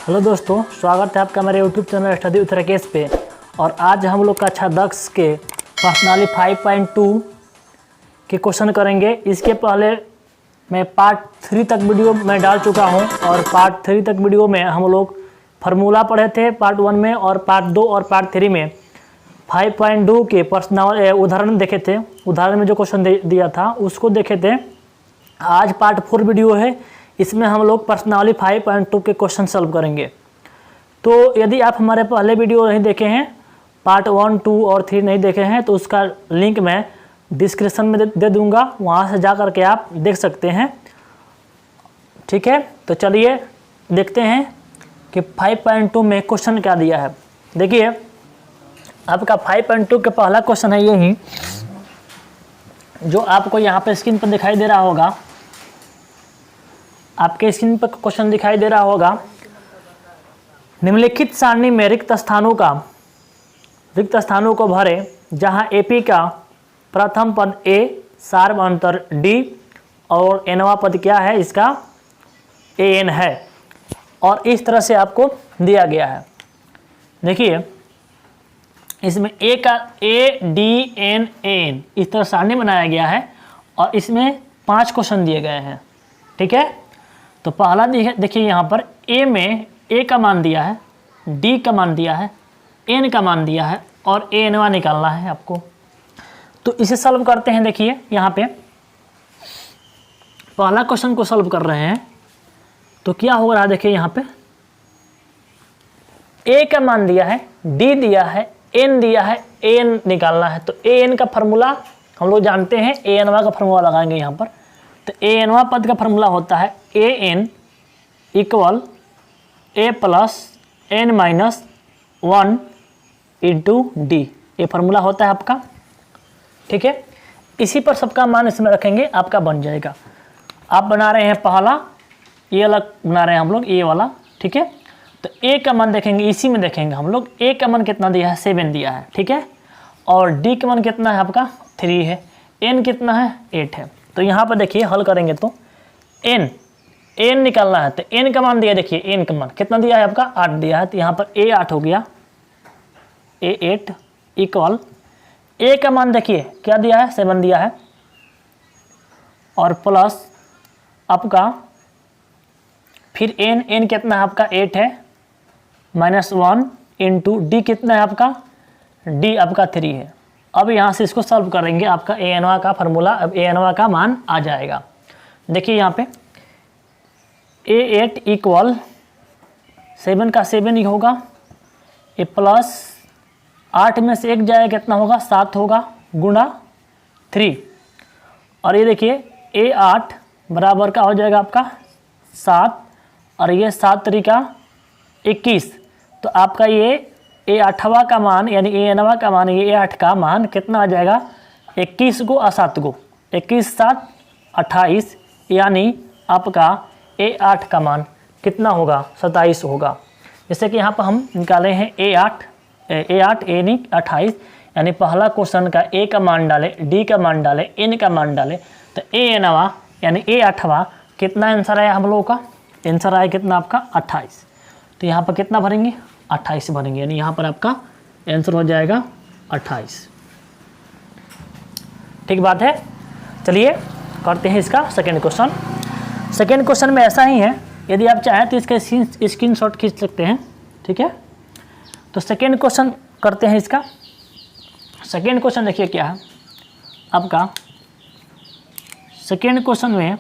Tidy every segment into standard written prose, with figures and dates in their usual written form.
Hello दोस्तों, स्वागत है आपका मेरे YouTube channel study with Rakesh पे। और आज हम लोग कक्षा 10 के पर्सनाली 5.2 के क्वेश्चन करेंगे। इसके पहले मैं पार्ट 3 तक वीडियो में डाल चुका हूं और पार्ट 3 तक वीडियो में हम लोग फार्मूला पढ़े थे पार्ट 1 में, और पार्ट 2 और पार्ट 3 में 5.2 के पर्सनल उदाहरण देखे थे। उदाहरण में जो क्वेश्चन दिया था उसको देखे थे। आज पार्ट 4 वीडियो है, इसमें हम लोग पर्सनली 5.2 के क्वेश्चन सॉल्व करेंगे। तो यदि आप हमारे पहले वीडियो नहीं देखे हैं, पार्ट 1, 2 और 3 नहीं देखे हैं, तो उसका लिंक मैं डिस्क्रिप्शन में दे दूंगा, वहाँ से जा कर के आप देख सकते हैं। ठीक है, तो चलिए देखते हैं कि 5.2 में क्वेश्चन क्या दिया है। देखिए, आपका 5.2 का पहला क्वेश्चन है यही, जो आपको यहाँ पे स्क्रीन पर दिखाई दे रहा होगा। आपके स्क्रीन पर क्वेश्चन दिखाई दे रहा होगा। निम्नलिखित सारणी में रिक्त स्थानों को भरें, जहां एपी का प्रथम पद ए, सार्व अंतर डी और एनवा पद क्या है, इसका एन है। और इस तरह से आपको दिया गया है। देखिए, इसमें ए का ए डी एन एन इस तरह सारणी बनाया गया है और इसमें 5 क्वेश्चन दिए गए हैं। ठीक है, तो पहला देखिए यहाँ पर ए में ए का मान दिया है, डी का मान दिया है, एन का मान दिया है और ए एनवा निकालना है आपको। तो इसे सॉल्व करते हैं। देखिए यहाँ पे पहला क्वेश्चन को सॉल्व कर रहे हैं तो क्या हो रहा है। देखिए यहाँ पे ए का मान दिया है, डी दिया है, एन दिया है, एन निकालना है। तो ए एन का फार्मूला हम लोग जानते हैं, ए एनवा का फार्मूला लगाएंगे यहाँ पर। तो ए एनवा पद का फार्मूला होता है A N equal A plus N minus 1 into D. ये फार्मूला होता है आपका। ठीक है, इसी पर सबका मान इसमें रखेंगे, आपका बन जाएगा। आप बना रहे हैं पहला, ये अलग बना रहे हैं हम लोग, ये वाला। ठीक है, तो ए का मान देखेंगे, इसी में देखेंगे हम लोग। ए का मान कितना दिया है, 7 दिया है। ठीक है, और डी का मान कितना है आपका, 3 है। एन कितना है, 8 है। तो यहाँ पर देखिए हल करेंगे तो एन निकालना है। तो एन का मान दिया, देखिए एन का मान कितना दिया है आपका, 8 दिया है। तो यहाँ पर ए 8 हो गया, ए 8 इक्वल ए का मान देखिए क्या दिया है, 7 दिया है, और प्लस आपका फिर एन कितना है आपका, 8 है, माइनस 1 इंटू डी कितना है आपका, डी आपका 3 है। अब यहाँ से इसको सॉल्व करेंगे, आपका ए एनवा का फार्मूला, अब ए एनवा का मान आ जाएगा। देखिए यहाँ पे ए 8 इक्वल 7 का 7 ही होगा, ए प्लस 8 में से 1 जाएगा, कितना होगा, 7 होगा, गुणा 3। और ये देखिए ए 8 बराबर का हो जाएगा आपका 7, और ये 7 तरीका 21। तो आपका ये ए 8वां का मान यानी ए एनवा का मान, ये ए 8 का मान कितना आ जाएगा, 21 गो और 7 गो, 21 7 28, यानी आपका ए 8 का मान कितना होगा, 27 होगा। जैसे कि यहाँ पर हम निकाले हैं ए 8 ए नहीं 28, यानी पहला क्वेश्चन का ए का मान डाले, डी का मान डाले, एन का मान डाले, तो ए एनवा यानी ए 8वां कितना आंसर आया हम लोगों का, आंसर आया कितना आपका 28। तो यहाँ पर कितना भरेंगे, 28 भरेंगे, यानी यहाँ पर आपका आंसर हो जाएगा 28। ठीक बात है। चलिए करते हैं इसका सेकेंड क्वेश्चन। सेकेंड क्वेश्चन में ऐसा ही है, यदि आप चाहें तो इसका स्क्रीनशॉट खींच सकते हैं। ठीक है, तो सेकेंड क्वेश्चन करते हैं इसका। सेकेंड क्वेश्चन देखिए क्या है आपका। सेकेंड क्वेश्चन में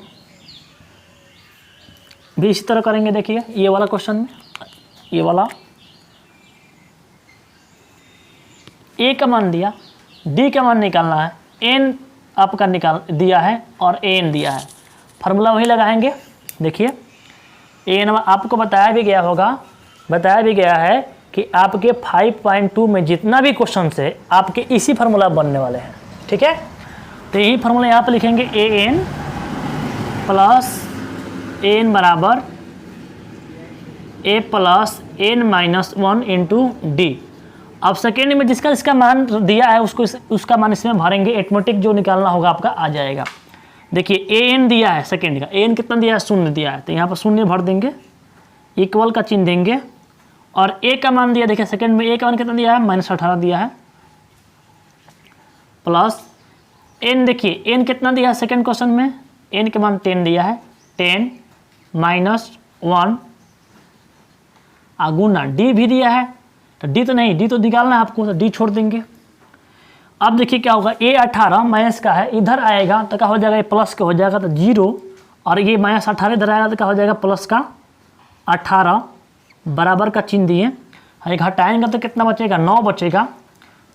भी इसी तरह करेंगे। देखिए ये वाला क्वेश्चन में, ये वाला ए का मान दिया, डी का मान निकालना है, एन आपका निकाल दिया है और एन दिया है। फार्मूला वही लगाएंगे। देखिए एन आपको बताया भी गया होगा, बताया भी गया है कि आपके 5.2 में जितना भी क्वेश्चन है आपके इसी फार्मूला बनने वाले हैं। ठीक है, तो यही फार्मूला यहाँ पर लिखेंगे, ए एन प्लस एन बराबर A plus N minus 1 into D. अब सेकेंड में जिसका इसका मान दिया है उसका मान इसमें भरेंगे, ऑटोमेटिक जो निकालना होगा आपका आ जाएगा। देखिए ए एन दिया है सेकेंड का, ए एन कितना दिया है, 0 दिया है, तो यहाँ पर 0 भर देंगे, इक्वल का चिन्ह देंगे और ए का मान दिया, देखिए सेकंड में ए का मान कितना दिया है, -18 दिया है, प्लस एन, देखिए एन कितना दिया है सेकंड क्वेश्चन में, एन के मान 10 दिया है, 10 -1 गुना डी भी दिया है, तो डी तो नहीं, डी तो निकालना है आपको, तो डी छोड़ देंगे। अब देखिए क्या होगा, ए 18 माइनस का है, इधर आएगा तो क्या हो जाएगा, ये प्लस का हो जाएगा तो 0, और ये -18 इधर आएगा तो क्या हो जाएगा, प्लस का 18 बराबर का चिन्ह दिए, एक हटाएंगे तो कितना बचेगा, 9 बचेगा,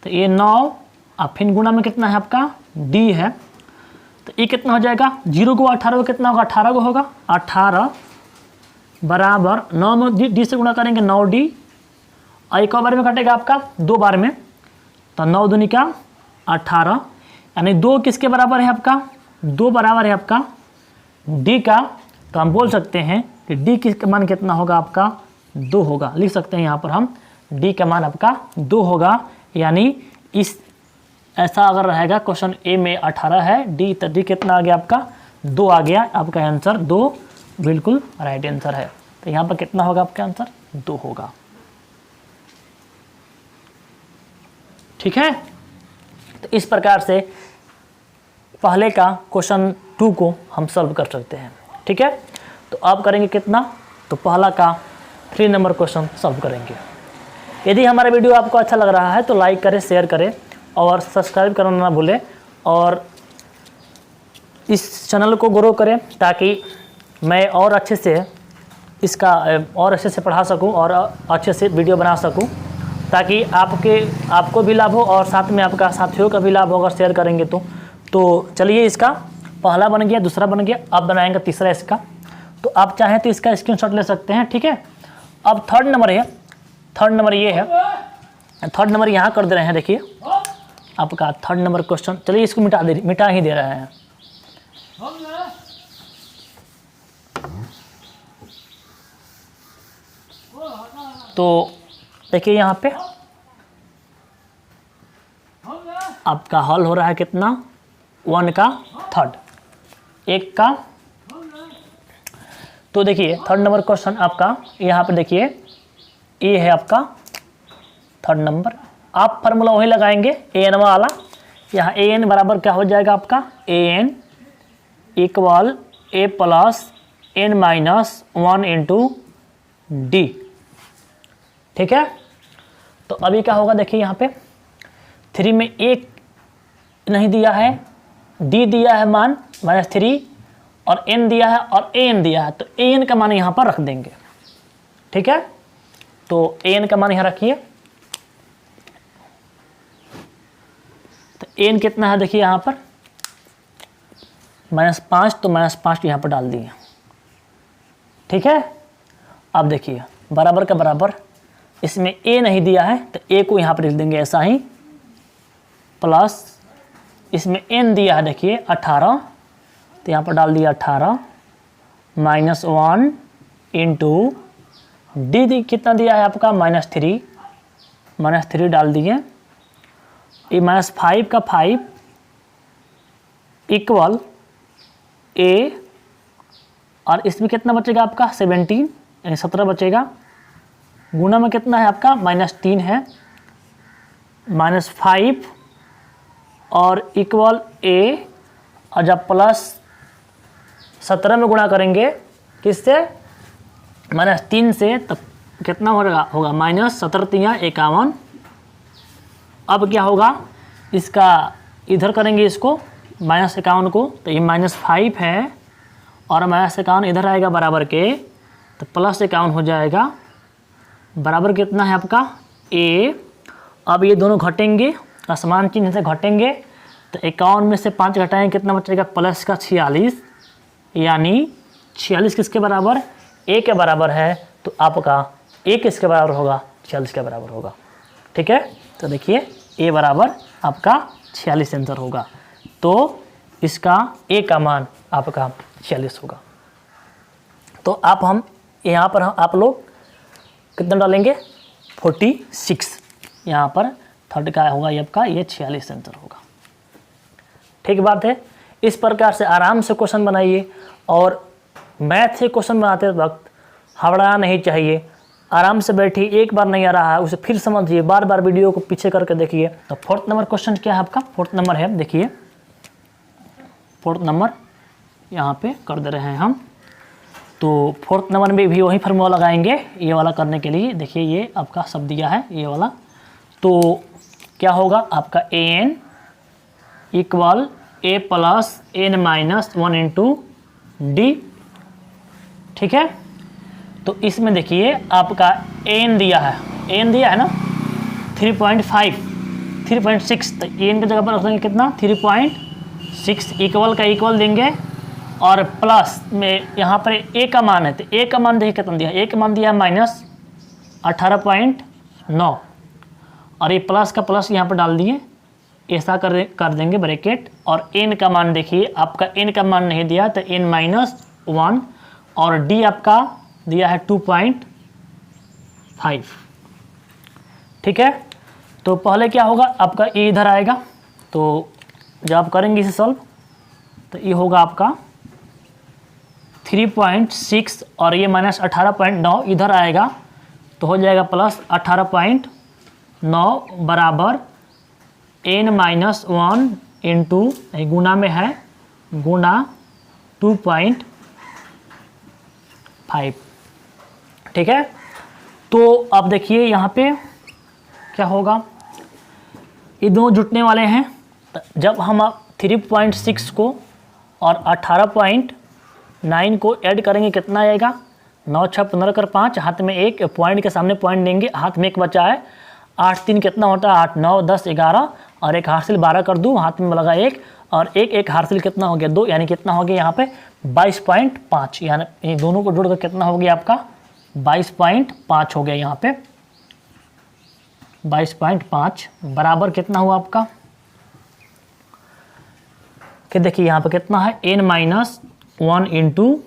तो ये 9 अब फिर गुना में कितना है आपका, डी है, तो ये कितना हो जाएगा, 0 को 18 को कितना होगा, 18 को होगा, 18 बराबर 9 में डी से गुणा करेंगे 9D, और एक बार में कटेगा आपका 2 बार में, तो 9 दूनी का 18, यानी 2 किसके बराबर है आपका, 2 बराबर है आपका डी का, तो हम बोल सकते हैं कि डी का मान कितना होगा आपका, 2 होगा, लिख सकते हैं यहाँ पर हम डी का मान आपका 2 होगा, यानी इस ऐसा अगर रहेगा क्वेश्चन ए में 18 है, डी तो डी कितना आ गया आपका, 2 आ गया, आपका आंसर 2 बिल्कुल राइट आंसर है। तो यहाँ पर कितना होगा आपका आंसर, 2 होगा। ठीक है, तो इस प्रकार से पहले का क्वेश्चन 2 को हम सॉल्व कर सकते हैं। ठीक है, तो अब करेंगे कितना, तो पहला का 3 नंबर क्वेश्चन सॉल्व करेंगे। यदि हमारा वीडियो आपको अच्छा लग रहा है तो लाइक करें, शेयर करें और सब्सक्राइब करना ना भूलें, और इस चैनल को ग्रो करें ताकि मैं और अच्छे से इसका और अच्छे से पढ़ा सकूं और अच्छे से वीडियो बना सकूं, ताकि आपको भी लाभ हो और साथ में आपका साथियों का भी लाभ हो अगर शेयर करेंगे तो चलिए, इसका पहला बन गया, दूसरा बन गया, अब बनाएंगे तीसरा इसका। तो आप चाहें तो इसका स्क्रीनशॉट ले सकते हैं। ठीक है, अब थर्ड नंबर है, थर्ड नंबर ये है, थर्ड नंबर यहाँ कर दे रहे हैं, देखिए आपका थर्ड नंबर क्वेश्चन, चलिए इसको मिटा ही दे रहे हैं। तो देखिए यहाँ पे आपका हल हो रहा है कितना, 1 का थर्ड, 1 का, तो देखिए थर्ड नंबर क्वेश्चन आपका यहाँ पे देखिए ये है आपका थर्ड नंबर। आप फार्मूला वही लगाएंगे ए एन वाला, यहाँ ए एन बराबर क्या हो जाएगा आपका, A N equal A plus N minus 1 into D. ठीक है, तो अभी क्या होगा, देखिए यहाँ पे 3 में 1 नहीं दिया है, डी दिया है मान -3 और एन दिया है और ए एन दिया है, तो ए एन का मान यहाँ पर रख देंगे। ठीक है, तो ए एन का मान यहाँ रखिए, तो ए एन कितना है देखिए यहाँ पर -5, तो -5 यहाँ पर डाल दिए। ठीक है, अब देखिए बराबर का बराबर, इसमें ए नहीं दिया है तो ए को यहाँ पर लिख देंगे ऐसा ही, प्लस इसमें एन दिया है देखिए 18, तो यहाँ पर डाल दिया 18 -1 इंटू डी कितना दिया है आपका -3 डाल दिए, ये -5 का 5 इक्वल ए, और इसमें कितना बचेगा आपका 17, यानी 17 बचेगा, गुना में कितना है आपका -3 है, -5 और इक्वल ए, और जब प्लस 17 में गुणा करेंगे किससे, -3 से, तब कितना होगा -17 × 51। अब क्या होगा, इसका इधर करेंगे इसको -51 को, तो ये -5 है और -51 इधर आएगा बराबर के, तो +51 हो जाएगा, बराबर कितना है आपका ए। अब ये दोनों घटेंगे, असमान चिन्ह से घटेंगे, तो 51 में से 5 घटाएंगे कितना बचेगा, प्लस का 46, यानी 46 किसके बराबर, ए के बराबर है, तो आपका ए किसके बराबर होगा, 46 के बराबर होगा। ठीक है, तो देखिए ए बराबर आपका 46 आंसर होगा, तो इसका ए का मान आपका 46 होगा। तो हम यहाँ पर आप लोग कितना डालेंगे, 46, यहाँ पर थर्ड का होगा ये आपका, ये 46 आंसर होगा। ठीक बात है, इस प्रकार से आराम से क्वेश्चन बनाइए, और मैथ से क्वेश्चन बनाते वक्त हड़बड़ाना नहीं चाहिए, आराम से बैठिए, एक बार नहीं आ रहा है उसे फिर समझिए, बार बार वीडियो को पीछे करके देखिए। तो फोर्थ नंबर क्वेश्चन क्या है आपका, फोर्थ नंबर है, देखिए फोर्थ नंबर यहाँ पे कर दे रहे हैं हम। तो फोर्थ नंबर में भी वही फार्मूला लगाएंगे ये वाला करने के लिए। देखिए ये आपका सब दिया है ये वाला, तो क्या होगा आपका an equal a plus n minus 1 into D. ठीक है, तो इसमें देखिए आपका n दिया है ना 3.5 3.6, तो n की जगह पर रख देंगे कितना 3.6, इक्वल का इक्वल देंगे और प्लस में यहाँ पर a का मान है, तो a का मान देखिए कितना दिया है, a का मान दिया है माइनस 18.9 और ये प्लस का प्लस यहाँ पर डाल दिए, ऐसा कर देंगे ब्रैकेट। और n का मान देखिए आपका n का मान नहीं दिया तो n माइनस 1 और d आपका दिया है 2.5। ठीक है, तो पहले क्या होगा आपका a इधर आएगा, तो जब आप करेंगे इसे सॉल्व तो ये होगा आपका 3.6 और ये माइनस 18.9 इधर आएगा तो हो जाएगा प्लस 18.9 बराबर n माइनस 1 इंटू गुना में है गुना 2.5। ठीक है, तो अब देखिए यहाँ पे क्या होगा, ये दोनों जुटने वाले हैं। जब हम 3.6 को और 18.9 को ऐड करेंगे कितना आएगा, 9 6 15 कर 5, हाथ में एक पॉइंट के सामने पॉइंट देंगे, हाथ में एक बचा है, 8 3 कितना होता है 8 9 10 11 और एक हासिल 12 कर दूँ, हाथ में लगा एक और एक हासिल कितना हो गया 2, यानी कितना हो गया यहाँ पे 22.5, यानी दोनों को जोड़कर कितना हो गया आपका 22.5 हो गया यहाँ पे 22.5 बराबर कितना हुआ आपका कि देखिए यहाँ पे कितना है n माइनस 1 इंटू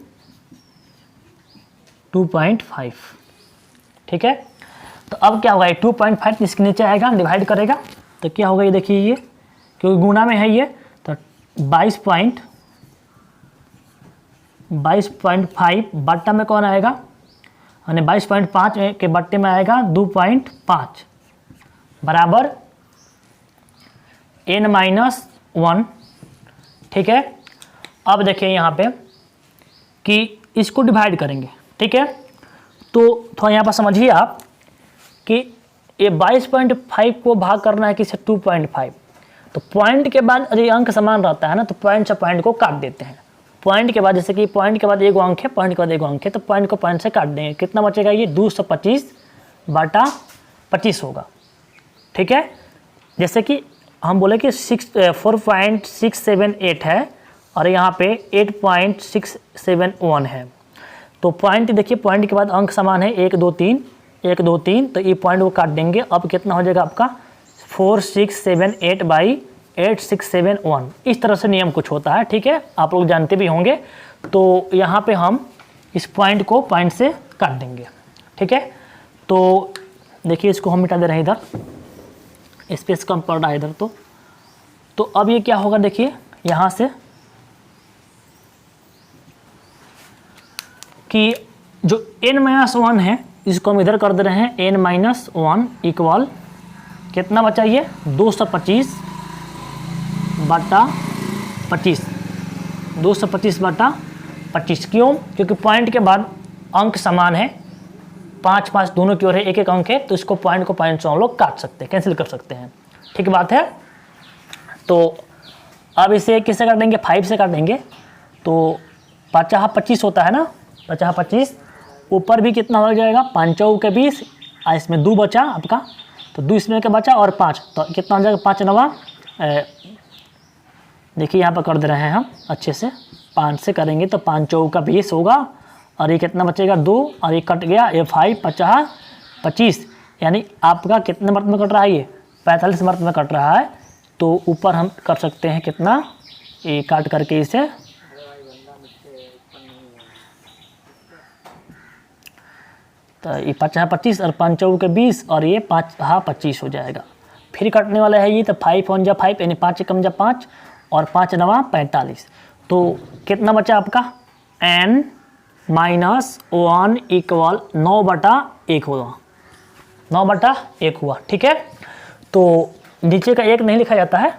2.5। ठीक है, तो अब क्या होगा ये 2.5 इसके नीचे आएगा डिवाइड करेगा तो क्या होगा ये देखिए ये क्योंकि गुना में है ये तो 22.5 बट्टा में कौन आएगा, यानी 22.5 के बट्टे में आएगा 2.5 बराबर n माइनस 1। ठीक है, अब देखिए यहाँ पे कि इसको डिवाइड करेंगे। ठीक है, तो थोड़ा यहाँ पर समझिए आप कि ये 22.5 को भाग करना है किसे 2.5, तो पॉइंट के बाद यदि अंक समान रहता है ना तो पॉइंट से पॉइंट को काट देते हैं। पॉइंट के बाद जैसे कि पॉइंट के बाद एक अंक है, पॉइंट के बाद एक अंक है, तो पॉइंट को पॉइंट से काट देंगे, कितना बचेगा ये 225/25 होगा। ठीक है, जैसे कि हम बोले कि 4.678 है और यहाँ पे 8.671 है, तो पॉइंट देखिए पॉइंट के बाद अंक समान है 1 2 3 1 2 3, तो ये पॉइंट को काट देंगे। अब कितना हो जाएगा आपका 4678/8671। इस तरह से नियम कुछ होता है। ठीक है, आप लोग जानते भी होंगे। तो यहाँ पे हम इस पॉइंट को पॉइंट से काट देंगे। ठीक है, तो देखिए इसको हम मिटा दे रहे हैं, इधर स्पेस कम पड़ रहा है इधर। तो अब ये क्या होगा देखिए यहाँ से कि जो n-1 है इसको हम इधर कर दे रहे हैं n-1 इक्वल कितना बचा ये 225/25 225/25। क्यों? क्योंकि पॉइंट के बाद अंक समान है, 5 5 दोनों की ओर है, एक एक अंक है, तो इसको पॉइंट को पॉइंट से हम लोग काट सकते हैं, कैंसिल कर सकते हैं। ठीक बात है। तो अब इसे किससे काटेंगे 5 से काटेंगे, तो 50 25 होता है ना, 50 25 ऊपर भी कितना हो जाएगा 5 के 20, इसमें 2 बचा आपका, तो 2 इसमें का बचा और 5, तो कितना हो जाएगा 5 9 देखिए यहाँ पर कर दे रहे हैं हम अच्छे से, 5 से करेंगे तो 5 का 20 होगा और ये कितना बचेगा 2 और ये कट गया, ये 5 50 25, यानी आपका कितने मर्त में कट रहा है ये 45 मर्त में कट रहा है। तो ऊपर हम कर सकते हैं कितना, ये काट करके इसे तो ये 50 25 और 5 के 20 और ये 5 25 हो जाएगा। फिर कटने वाला है ये, तो 5 1 जा 5 यानी 5 कम जा 5 और 5 9 45। तो कितना बचा आपका n -1 इक्वल 9/1 हुआ, 9/1 हुआ। ठीक है, तो नीचे का 1 नहीं लिखा जाता है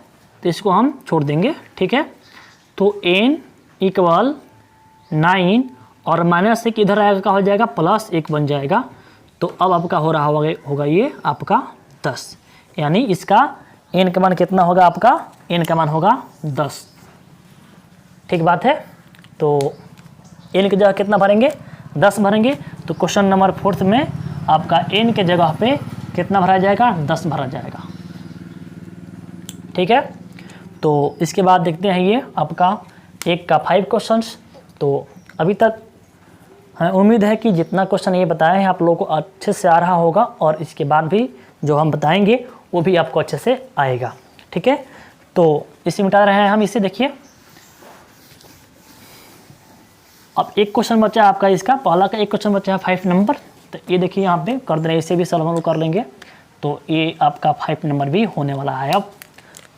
तो इसको हम छोड़ देंगे। ठीक है, तो n इक्वल 9 और -1 इधर आएगा, क्या हो जाएगा, +1 बन जाएगा। तो अब आपका हो रहा होगा ये आपका 10, यानी इसका n का मान कितना होगा, आपका n का मान होगा 10। ठीक बात है, तो n की जगह कितना भरेंगे, 10 भरेंगे। तो क्वेश्चन नंबर 4 में आपका n के जगह पे कितना भरा जाएगा, 10 भरा जाएगा। ठीक है, तो इसके बाद देखते हैं ये आपका 1 का 5 क्वेश्चंस। तो अभी तक हमें उम्मीद है कि जितना क्वेश्चन ये बताए हैं आप लोगों को अच्छे से आ रहा होगा, और इसके बाद भी जो हम बताएंगे वो भी आपको अच्छे से आएगा। ठीक है, तो इसे मिटा रहे हैं हम इसे। देखिए अब एक क्वेश्चन बचा है आपका, इसका पहला का एक क्वेश्चन बचा है 5 नंबर। तो ये देखिए यहाँ पे कर दे रहे हैं, इसे भी सॉल्व कर लेंगे तो ये आपका 5 नंबर भी होने वाला है। अब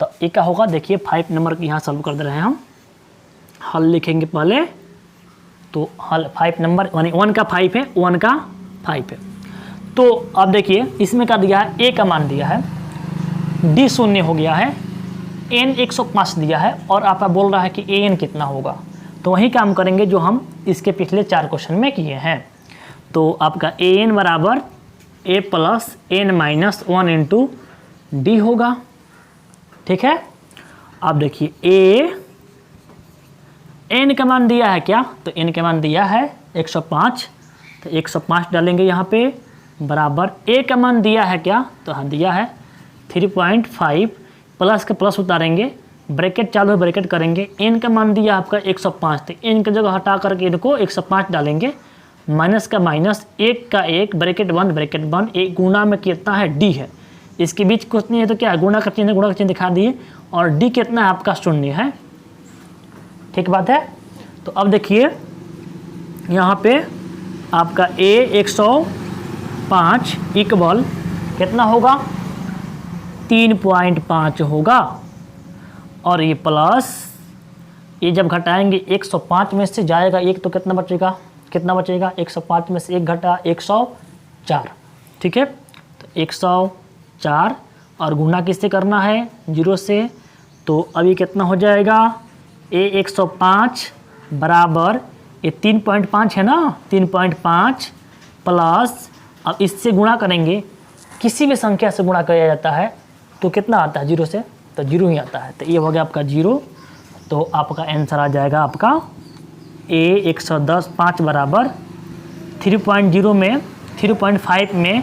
तो ये क्या होगा, देखिए 5 नंबर की यहाँ सॉल्व कर दे रहे हैं हम। हल लिखेंगे पहले, तो हल 5 नंबर 1 का 5 है, 1 का 5 है। तो अब देखिए इसमें क्या दिया है, a का मान दिया है, d 0 हो गया है, n 105 दिया है, और आपका बोल रहा है कि an कितना होगा। तो वही काम करेंगे जो हम इसके पिछले 4 क्वेश्चन में किए हैं। तो आपका an बराबर a plus n minus 1 into D होगा। ठीक है, अब देखिए a n का मान दिया है क्या, तो n का मान दिया है 105, तो 105 डालेंगे यहाँ पे, बराबर a का मान दिया है क्या, तो हाँ दिया है 3.5, प्लस के प्लस उतारेंगे, ब्रैकेट चालू है ब्रैकेट करेंगे, n का मान दिया आपका 105, तो n की जगह हटा करके इनको 105 डालेंगे, माइनस का माइनस, 1 का 1, ब्रैकेट बंद, एक गुना में कितना है, d है, इसके बीच कुछ नहीं है तो क्या है, गुणा का चिन्ह दिखा दिए, और d कितना है आपका 0 है। ठीक बात है, तो अब देखिए यहाँ पे आपका a 105 इक्वल कितना होगा, 3.5 होगा, और ये प्लस, ये जब घटाएंगे 105 में से जाएगा 1 तो कितना बचेगा, 105 में से 1 घटा 104। ठीक है, तो 104 और गुना किससे करना है, 0 से, तो अभी कितना हो जाएगा, a 105 बराबर ये 3.5 है ना, 3.5 प्लस, अब इससे गुणा करेंगे, किसी भी संख्या से गुणा किया जाता है तो कितना आता है, 0 से, तो 0 ही आता है, तो ये हो गया आपका 0। तो आपका आंसर आ जाएगा आपका a 110 5 बराबर 3.0 में 3.5 में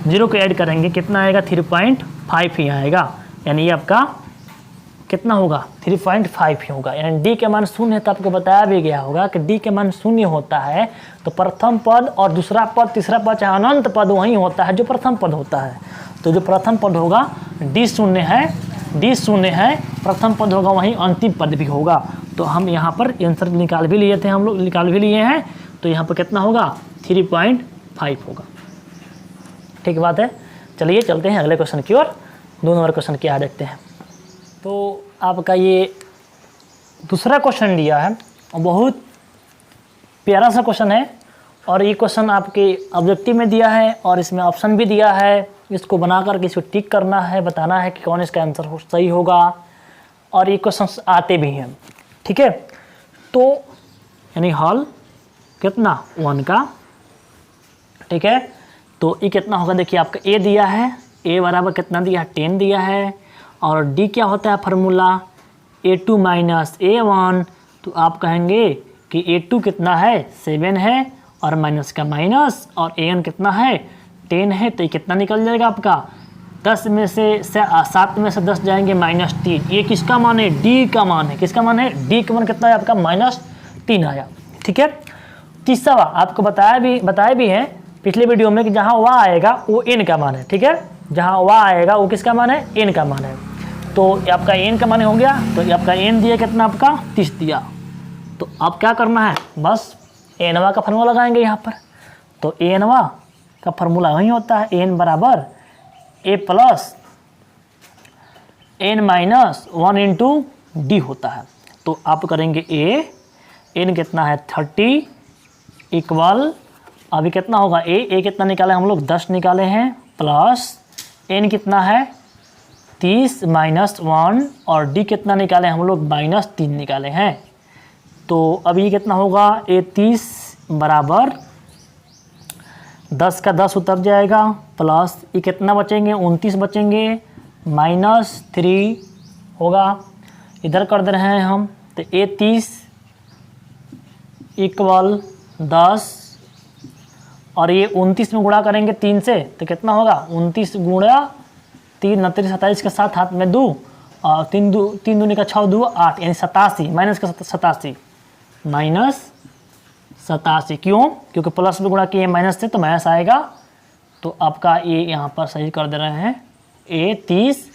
0 को ऐड करेंगे, कितना आएगा, 3.5 ही आएगा, यानी ये आपका कितना होगा, 3.5 ही होगा। यानी d के मान 0 है, तो आपको बताया भी गया होगा कि d के मान 0 होता है तो प्रथम पद और दूसरा पद, तीसरा पद चाहे अनंत पद वही होता है जो प्रथम पद होता है। तो जो प्रथम पद होगा d 0 है, प्रथम पद होगा वहीं अंतिम पद भी होगा। तो हम यहाँ पर आंसर निकाल भी लिए थे, हम लोग निकाल भी लिए हैं, तो यहाँ पर कितना होगा, 3.5 होगा। ठीक बात है, चलिए चलते हैं अगले क्वेश्चन की ओर। 2 नंबर क्वेश्चन क्या है देखते हैं। तो आपका ये दूसरा क्वेश्चन दिया है, और बहुत प्यारा सा क्वेश्चन है, और ये क्वेश्चन आपके ऑब्जेक्टिव में दिया है और इसमें ऑप्शन भी दिया है, इसको बना करके इसको टिक करना है, बताना है कि कौन इसका आंसर सही होगा, और ये क्वेश्चन आते भी हैं। ठीक है, तो यानी हल कितना, 1 का। ठीक है, तो ये कितना होगा, देखिए आपका a दिया है, a बराबर कितना दिया है, 10 दिया है, और d क्या होता है फार्मूला, a2 माइनस a1, तो आप कहेंगे कि a2 कितना है, 7 है, और माइनस का माइनस, और an कितना है, 10 है, तो ये कितना निकल जाएगा आपका, 10 में से 7 में से 10 जाएंगे -3। ये किसका मान है, d का मान है, किसका मान है, d का मान कितना है आपका, -3 आया। ठीक है, तीसरा आपको बताया भी है पिछले वीडियो में कि जहाँ y आएगा वो n का मान है। ठीक है, जहाँ y आएगा वो किसका मान है, n का मान है। तो आपका n का मान हो गया, तो आपका n दिया कितना आपका 30 दिया। तो अब क्या करना है, बस एनवा का फार्मूला लगाएंगे यहाँ पर। तो एनवा का फार्मूला वही होता है, n बराबर a plus n minus 1 into D होता है। तो आप करेंगे a, n कितना है 30, इक्वल अभी कितना होगा ए कितना निकाले हम लोग 10 निकाले हैं प्लस एन कितना है 30 माइनस 1 और डी कितना निकाले हम लोग -3 निकाले हैं। तो अभी कितना होगा ए 30 बराबर 10 का 10 उतर जाएगा प्लस ये कितना बचेंगे 29 बचेंगे -3 होगा, इधर कर दे रहे हैं हम। तो ए 30 इक्वल 10 और ये 29 में गुणा करेंगे 3 से तो कितना होगा 29 गुणा 3 29 27 के साथ हाथ में 2 और 3 दूनी का 6 2 8 यानी 87 माइनस का 87 -87 क्यों? क्योंकि प्लस में गुणा किए माइनस से तो माइनस आएगा। तो आपका ये यहाँ पर सही कर दे रहे हैं ए 30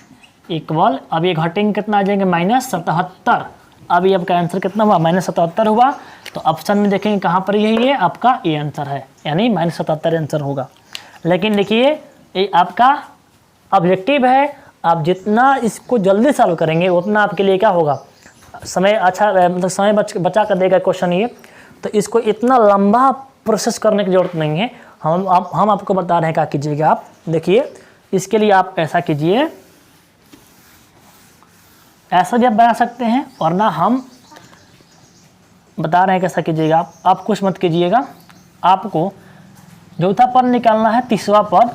इक्वल अब ये घटेंगे कितना आ जाएंगे -77। अभी आपका आंसर कितना हुआ -77 हुआ। तो ऑप्शन में देखेंगे कहाँ पर यही है आपका ए आंसर है यानी -77 आंसर होगा। लेकिन देखिए ये आपका ऑब्जेक्टिव है, आप जितना इसको जल्दी सॉल्व करेंगे उतना आपके लिए क्या होगा समय अच्छा मतलब समय बचा कर देगा क्वेश्चन ये। तो इसको इतना लंबा प्रोसेस करने की ज़रूरत नहीं है। हम आपको बता रहे हैं क्या कीजिएगा आप। देखिए इसके लिए आप ऐसा कीजिए, ऐसा भी आप बना सकते हैं और ना हम बता रहे हैं कैसा कीजिएगा आप कुछ मत कीजिएगा। आपको चौथा पद निकालना है, तीसरा पद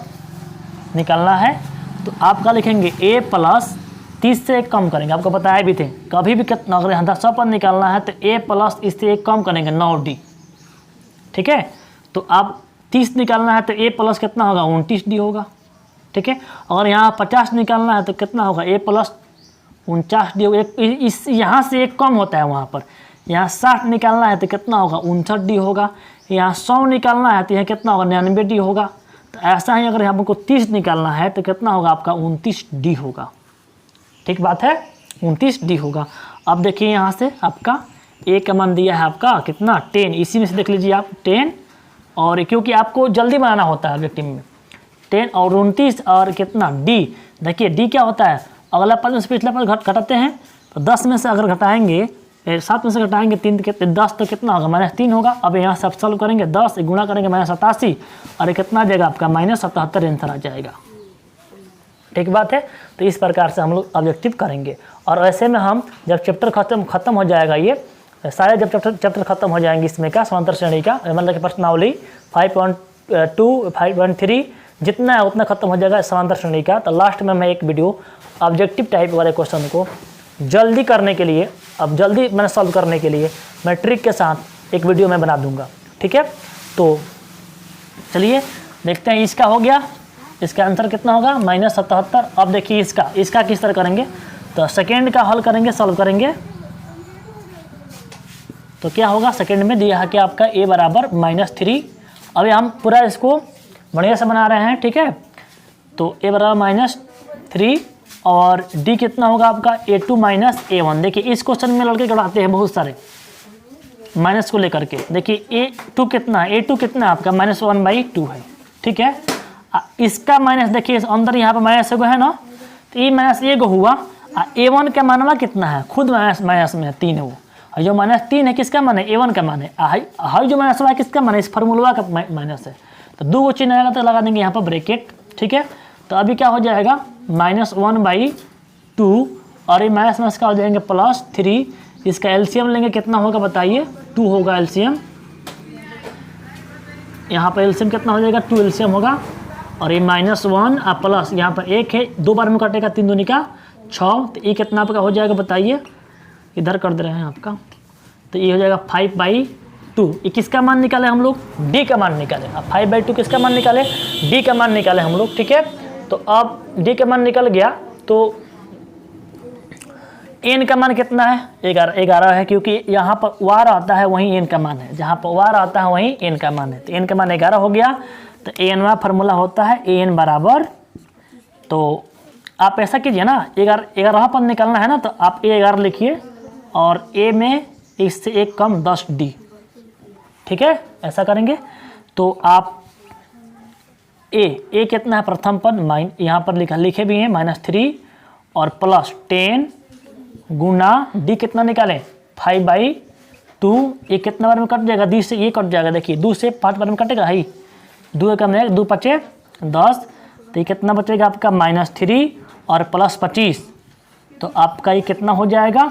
निकालना है। तो आपका लिखेंगे ए प्लस 30 से 1 कम करेंगे, आपको बताया भी थे कभी भी कितना अगर 10वां पद निकालना है तो ए प्लस इससे 1 कम करेंगे 9d। ठीक है, तो आप 30 निकालना है तो ए प्लस कितना होगा 29d होगा। ठीक है, अगर यहाँ 50 निकालना है तो कितना होगा ए प्लस 49d होगा। इस यहाँ से 1 कम होता है वहाँ पर। यहाँ 60 निकालना है तो कितना होगा 59d होगा। यहाँ 100 निकालना है तो यहाँ कितना होगा 99d होगा। तो ऐसा ही अगर हमको 30 निकालना है तो कितना होगा आपका 29d होगा। ठीक बात है, 29d होगा। अब देखिए यहाँ से आपका ए का मान दिया है आपका कितना 10, इसी में से देख लीजिए आप 10 और क्योंकि आपको जल्दी बनाना होता है ऑब्जेक्टिव में 10 और 29 और कितना डी। देखिए डी क्या होता है अगला पद में से पिछला पद घटाते हैं तो 10 में से अगर घटाएंगे 7 में से घटाएंगे 3 10 तो कितना होगा -3 होगा। अब यहाँ से आप सॉल्व करेंगे 10 गुणा करेंगे -87 और ये कितना आ जाएगा आपका -77 आंसर आ जाएगा। ठीक बात है, तो इस प्रकार से हम लोग ऑब्जेक्टिव करेंगे। और ऐसे में हम जब चैप्टर खत्म हो जाएगा ये सारे जब चैप्टर खत्म हो जाएंगे इसमें का समांतर श्रेणी का मतलब कि प्रश्नावली 5.2 5.3 जितना है उतना खत्म हो जाएगा समांतर श्रेणी का। तो लास्ट में मैं एक वीडियो ऑब्जेक्टिव टाइप वाले क्वेश्चन को जल्दी करने के लिए अब जल्दी मैंने सॉल्व करने के लिए मैं ट्रिक के साथ एक वीडियो मैं बना दूंगा। ठीक है, तो चलिए देखते हैं इसका हो गया, इसका आंसर कितना होगा -77। अब देखिए इसका किस तरह करेंगे तो सेकेंड का हल करेंगे सॉल्व करेंगे तो क्या होगा सेकेंड में दिया है कि आपका a बराबर -3। अभी हम पूरा इसको बढ़िया से बना रहे हैं। ठीक है, तो a बराबर -3 और d कितना होगा आपका a2 - a1। देखिए इस क्वेश्चन में लड़के घटाते हैं बहुत सारे माइनस को लेकर के। देखिए a2 कितना है a2 कितना है आपका -1/2 है। ठीक है, इसका माइनस देखिए अंदर यहाँ पर माइनस एगो है ना तो ये माइनस एगो हुआ। a1 का मानवा कितना है खुद माइनस में है 3 है वो, और जो -3 है किसका मान है a1 का मान है। हाई जो माइनस हुआ है किसका मान है इस फार्मूला का माइनस है। तो 2 चिन्ह आएगा तो लगा देंगे यहाँ पर ब्रैकेट। ठीक है, तो अभी क्या हो जाएगा -1/2 और ये माइनस का हो जाएंगे +3। इसका एलसीएम लेंगे कितना होगा बताइए 2 होगा एलसीएम। यहाँ पर एलसीएम कितना हो जाएगा 2 एलसीएम होगा और ये -1 और प्लस यहाँ पर 1 है 2 बार में कटेगा 3 दूनी का 6। तो ये कितना आपका हो जाएगा बताइए, इधर कर दे रहे हैं आपका। तो ये हो जाएगा 5/2। ये किसका मान निकाले हम लोग d का मान निकाले। अब 5/2 किसका मान निकाले d का मान निकाले हम लोग। ठीक है, तो अब d का मान निकल गया तो n का मान कितना है 11 है क्योंकि यहाँ पर वार आता है वहीं n का मान है, जहाँ पर वार आता है वहीं n का मान है। तो n का मान 11 हो गया। तो an फार्मूला होता है an बराबर, तो आप ऐसा कीजिए ना 11वां पद निकालना है ना तो आप a11 लिखिए और a में इससे 1 कम 10d। ठीक है, ऐसा करेंगे तो आप a कितना है प्रथम पद यहाँ पर लिखे भी हैं -3 और +10 गुना d कितना निकालें तो ये कितना बार में कट जाएगा, 2 से ये कट जाएगा, देखिए 2 से 5 बार में कटेगा ही, 2 कम है 2 5 10, तो ये कितना बचेगा आपका -3 और +25, तो आपका ये कितना हो जाएगा,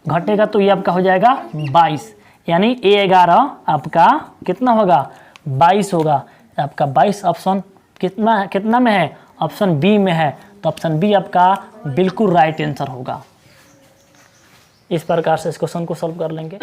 घटेगा तो ये आपका हो जाएगा 22, यानी A11 आपका कितना होगा 22 होगा। आपका 22 ऑप्शन कितना में है, ऑप्शन बी में है, तो ऑप्शन बी आपका बिल्कुल राइट आंसर होगा। इस प्रकार से इस क्वेश्चन को सॉल्व कर लेंगे।